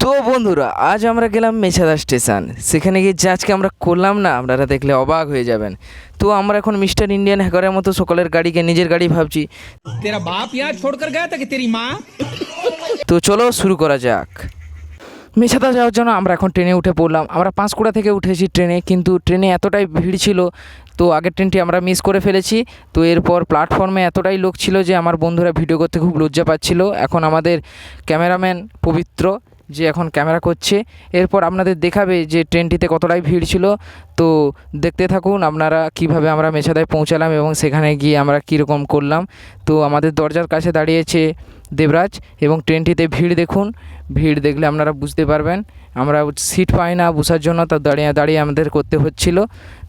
তো বন্ধুরা, আজ আমরা গেলাম মেছাদা স্টেশন। সেখানে গিয়ে যে আজকে আমরা করলাম না, আপনারা দেখলে অবাক হয়ে যাবেন। তো আমরা এখন মিস্টার ইন্ডিয়ান হ্যাকারের মতো সকলের গাড়িকে নিজের গাড়ি ভাবছি। तेरा बाप यहाँ छोड़कर गया था कि तेरी माँ। তো চলো শুরু করা যাক। মেছাদা যাওয়ার জন্য আমরা এখন ট্রেনে উঠে পড়লাম। আমরা পাঁশকুড়া থেকে উঠেছি ট্রেনে, কিন্তু ট্রেনে এতটাই ভিড় ছিল, তো আগের ট্রেনটি আমরা মিস করে ফেলেছি। তো এরপর প্ল্যাটফর্মে এতটাই লোক ছিল যে আমার বন্ধুরা ভিডিও করতে খুব লজ্জা পাচ্ছিল। এখন আমাদের ক্যামেরাম্যান পবিত্র যে এখন ক্যামেরা করছে, এরপর আপনাদের দেখাবে যে ট্রেনটিতে কতটাই ভিড় ছিল। তো দেখতে থাকুন আপনারা কিভাবে আমরা মেছাদায় পৌঁছালাম এবং সেখানে গিয়ে আমরা কীরকম করলাম। তো আমাদের দরজার কাছে দাঁড়িয়েছে দেবরাজ এবং ট্রেনটিতে ভিড় দেখুন। ভিড় দেখলে আপনারা বুঝতে পারবেন। আমরা সিট পাই না বসার জন্য, তো দাঁড়িয়ে দাঁড়িয়ে আমাদের করতে হচ্ছিল।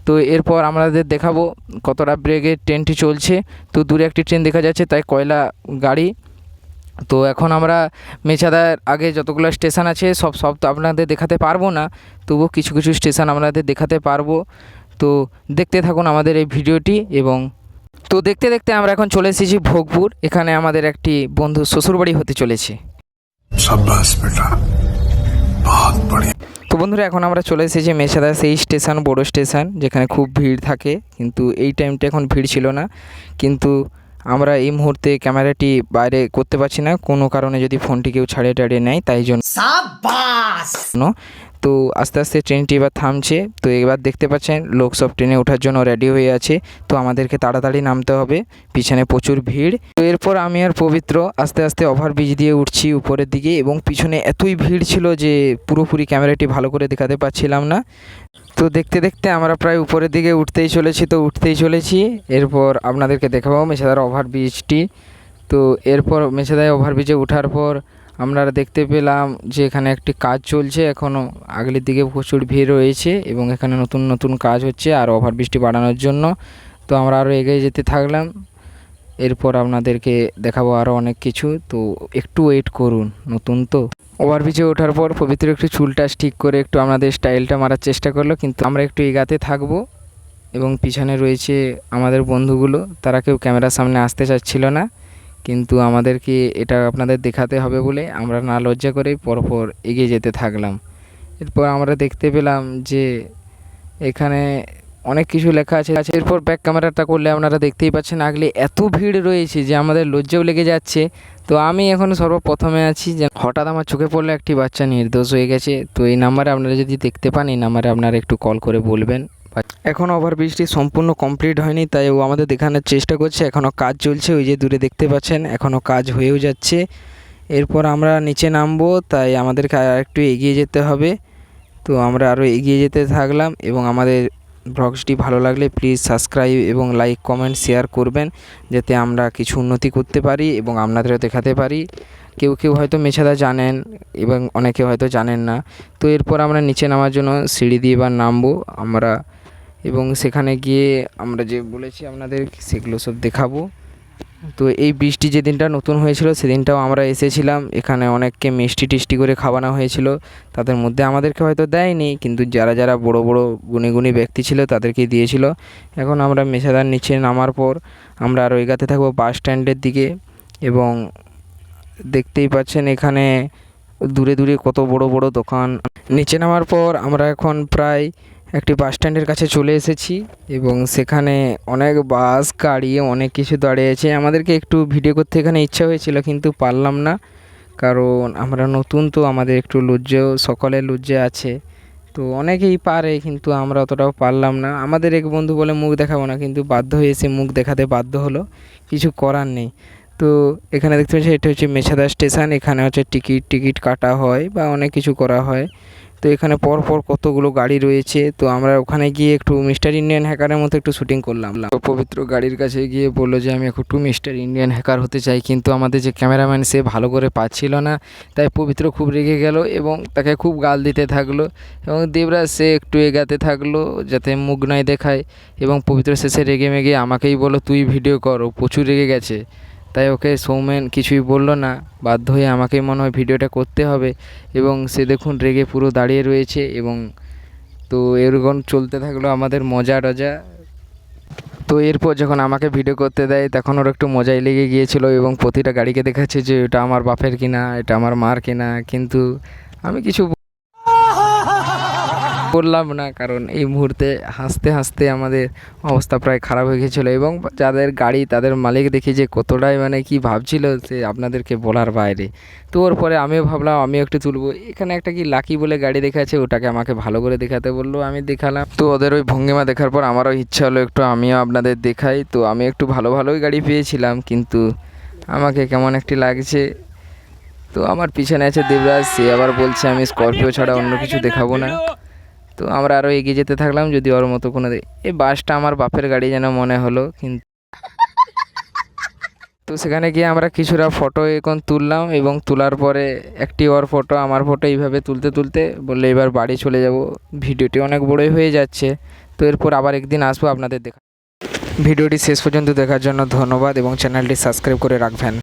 তো এরপর আমাদের দেখাবো কতটা ব্রেকে ট্রেনটি চলছে। তো দূরে একটি ট্রেন দেখা যাচ্ছে, তাই কয়লা গাড়ি। তো এখন আমরা মেছাদার আগে যতগুলো স্টেশন আছে সব তো আপনাদের দেখাতে পারবো না, তবুও কিছু কিছু স্টেশন আপনাদের দেখাতে পারবো। তো দেখতে থাকুন আমাদের এই ভিডিওটি। এবং তো দেখতে দেখতে আমরা এখন চলে এসেছি ভোগপুর। এখানে আমাদের একটি বন্ধু শ্বশুরবাড়ি হতে চলেছে। शाबाश बेटा, बहुत बढ़िया। তো বন্ধুরা, এখন আমরা চলে এসেছি মেছাদা সেই স্টেশন, বড় স্টেশন যেখানে খুব ভিড় থাকে, কিন্তু এই টাইমটা এখন ভিড় ছিল না। কিন্তু আমরা এই মুহূর্তে ক্যামেরাটি বাইরে করতে পারছি না, কোনো কারণে যদি ফোনটি কেউ ছাড়িয়ে টাড়িয়ে নেয় তাই জন্য। তো আস্তে আস্তে ট্রেনটি এবার থামছে। তো এবার দেখতে পাচ্ছেন লোক সব ট্রেনে ওঠার জন্য রেডি হয়ে আছে। তো আমাদেরকে তাড়াতাড়ি নামতে হবে, পিছনে প্রচুর ভিড়। তো এরপর আমি আর পবিত্র আস্তে আস্তে ওভারব্রিজ দিয়ে উঠছি উপরের দিকে, এবং পিছনে এতই ভিড় ছিল যে পুরোপুরি ক্যামেরাটি ভালো করে দেখাতে পারছিলাম না। তো দেখতে দেখতে আমরা প্রায় উপরের দিকে উঠতেই চলেছি। এরপর আপনাদেরকে দেখাবো মেছাদার ওভারব্রিজটি। তো এরপর মেছাদায় ওভারব্রিজে ওঠার পর আমরা দেখতে পেলাম যে এখানে একটি কাজ চলছে এখনও। আগের দিকে প্রচুর ভিড় রয়েছে এবং এখানে নতুন নতুন কাজ হচ্ছে আর ওভারব্রিজটি বাড়ানোর জন্য। তো আমরা আরও এগিয়ে যেতে থাকলাম। এরপর আপনাদেরকে দেখাবো আরও অনেক কিছু, তো একটু ওয়েট করুন। নতুন তো ওভারব্রিজে ওঠার পর পবিত্র একটু চুলটা ঠিক করে একটু আমাদের স্টাইলটা মারার চেষ্টা করলো, কিন্তু আমরা একটু এগাতে থাকবো। এবং পিছনে রয়েছে আমাদের বন্ধুগুলো, তারা কেউ ক্যামেরার সামনে আসতে চাচ্ছিল না, কিন্তু আমাদেরকে এটা আপনাদের দেখাতে হবে বলে আমরা না লজ্জা করেই পরপর এগিয়ে যেতে থাকলাম। এরপর আমরা দেখতে পেলাম যে এখানে অনেক কিছু লেখা আছে। এরপর ব্যাক ক্যামেরাটা করলে আপনারা দেখতেই পাচ্ছেন আগলে এত ভিড় রয়েছে যে আমাদের লজ্জাও লেগে যাচ্ছে। তো আমি এখন সর্বপ্রথমে আছি যে হঠাৎ আমার চোখে পড়লে একটি বাচ্চা নির্দোষ হয়ে গেছে। তো এই নাম্বারে আপনারা যদি দেখতে পান, এই নাম্বারে আপনারা একটু কল করে বলবেন। এখন ওভারব্রিজটি সম্পূর্ণ কমপ্লিট হয়নি, তাই ও আমাদের দেখানোর চেষ্টা করছে। এখনও কাজ চলছে, ওই যে দূরে দেখতে পাচ্ছেন এখনও কাজ হয়েও যাচ্ছে। এরপর আমরা নিচে নামবো, তাই আমাদেরকে আর একটু এগিয়ে যেতে হবে। তো আমরা আরও এগিয়ে যেতে থাকলাম। এবং আমাদের ব্লগসটি ভালো লাগলে প্লিজ সাবস্ক্রাইব এবং লাইক কমেন্ট শেয়ার করবেন, যাতে আমরা কিছু উন্নতি করতে পারি এবং আপনাদেরও দেখাতে পারি। কেউ কেউ হয়তো মেছাদা জানেন এবং অনেকে হয়তো জানেন না। তো এরপর আমরা নিচে নামার জন্য সিঁড়ি দিয়ে এবার নামবো আমরা, এবং সেখানে গিয়ে আমরা যে বলেছি আপনাদের সেগুলো সব দেখাবো। তো এই বৃষ্টি যেদিনটা নতুন হয়েছিল সেদিনটাও আমরা এসেছিলাম। এখানে অনেককে মিষ্টি টিষ্টি করে খাওয়ানো হয়েছিল। তাদের মধ্যে আমাদেরকে হয়তো দেয়নি, কিন্তু যারা যারা বড় বড় গুণী গুণী ব্যক্তি ছিল তাদেরকে দিয়েছিল। এখন আমরা মেছাদার নিচে নামার পর আমরা আরও এগাতে থাকবো বাস স্ট্যান্ডের দিকে। এবং দেখতেই পাচ্ছেন এখানে দূরে দূরে কত বড় বড় দোকান। নিচে নামার পর আমরা এখন প্রায় একটি বাস স্ট্যান্ডের কাছে চলে এসেছি, এবং সেখানে অনেক বাস গাড়ি অনেক কিছু দাঁড়িয়েছে। আমাদেরকে একটু ভিডিও করতে এখানে ইচ্ছা হয়েছিল, কিন্তু পারলাম না, কারণ আমরা নতুন তো, আমাদের একটু লজ্জাও, সকলের লজ্জা আছে। তো অনেকেই পারে, কিন্তু আমরা অতটাও পারলাম না। আমাদের এক বন্ধু বলে মুখ দেখাবো না, কিন্তু বাধ্য হয়ে এসে মুখ দেখাতে বাধ্য হলো, কিছু করার নেই। তো এখানে দেখতে পাচ্ছি এটা হচ্ছে মেছাদা স্টেশন। এখানে হচ্ছে টিকিট কাটা হয় বা অনেক কিছু করা হয়। তো এখানে পরপর কতগুলো গাড়ি রয়েছে। তো আমরা ওখানে গিয়ে একটু মিস্টার ইন্ডিয়ান হ্যাকারের মতো একটু শুটিং করলাম। তো পবিত্র গাড়ির কাছে গিয়ে বললো যে আমি একটু মিস্টার ইন্ডিয়ান হ্যাকার হতে চাই, কিন্তু আমাদের যে ক্যামেরাম্যান সে ভালো করে পাচ্ছিল না, তাই পবিত্র খুব রেগে গেল এবং তাকে খুব গাল দিতে থাকলো। এবং দেবরাজ সে একটু এগাতে থাকলো যাতে মুখ নাই দেখায়, এবং পবিত্র শেষে রেগে মেগে আমাকেই বলো তুই ভিডিও কর। ও প্রচুর রেগে গেছে, তাই ওকে সৌমেন কিছুই বললো না, বাধ্য হয়ে আমাকেই মনে হয় ভিডিওটা করতে হবে। এবং সে দেখুন রেগে পুরো দাঁড়িয়ে রয়েছে। এবং তো এরকম চলতে থাকলো আমাদের মজা টজা। তো এরপর যখন আমাকে ভিডিও করতে দেয় তখন ওর একটু মজাই লেগে গিয়েছিলো, এবং প্রতিটা গাড়িকে দেখাচ্ছে যে এটা আমার বাপের কিনা, এটা আমার মার কিনা। কিন্তু আমি কিছু বললাম না, কারণ এই মুহূর্তে হাসতে হাসতে আমাদের অবস্থা প্রায় খারাপ হয়ে গেছিলো এবং যাদের গাড়ি তাদের মালিক দেখি যে কতটাই মানে কি ভাবছিল সে আপনাদেরকে বলার বাইরে। তো ওর পরে আমিও ভাবলাম আমিও একটু তুলবো। এখানে একটা কি লাকি বলে গাড়ি দেখাচ্ছে, ওটাকে আমাকে ভালো করে দেখাতে বললো, আমি দেখালাম। তো ওদের ওই ভঙ্গিমা দেখার পর আমারও ইচ্ছা হলো একটু আমিও আপনাদের দেখাই। তো আমি একটু ভালো ভালোই গাড়ি পেয়েছিলাম, কিন্তু আমাকে কেমন একটি লাগছে। তো আমার পিছনে আছে দেবরাজ, সে আবার বলছে আমি স্করপিও ছাড়া অন্য কিছু দেখাবো না। তো আমরা আরও এগিয়ে যেতে থাকলাম, যদি ওর মতো কোনো এই বাসটা আমার বাপের গাড়ি যেন মনে হলো। কিন্তু তো সেখানে গিয়ে আমরা কিছুটা ফটো এখন তুললাম এবং তোলার পরে একটি ওর ফটো আমার ফটো এইভাবে তুলতে তুলতে বললে এবার বাড়ি চলে যাব। ভিডিওটি অনেক বড়ই হয়ে যাচ্ছে, তো এরপর আবার একদিন আসবো আপনাদের দেখা। ভিডিওটি শেষ পর্যন্ত দেখার জন্য ধন্যবাদ এবং চ্যানেলটি সাবস্ক্রাইব করে রাখবেন।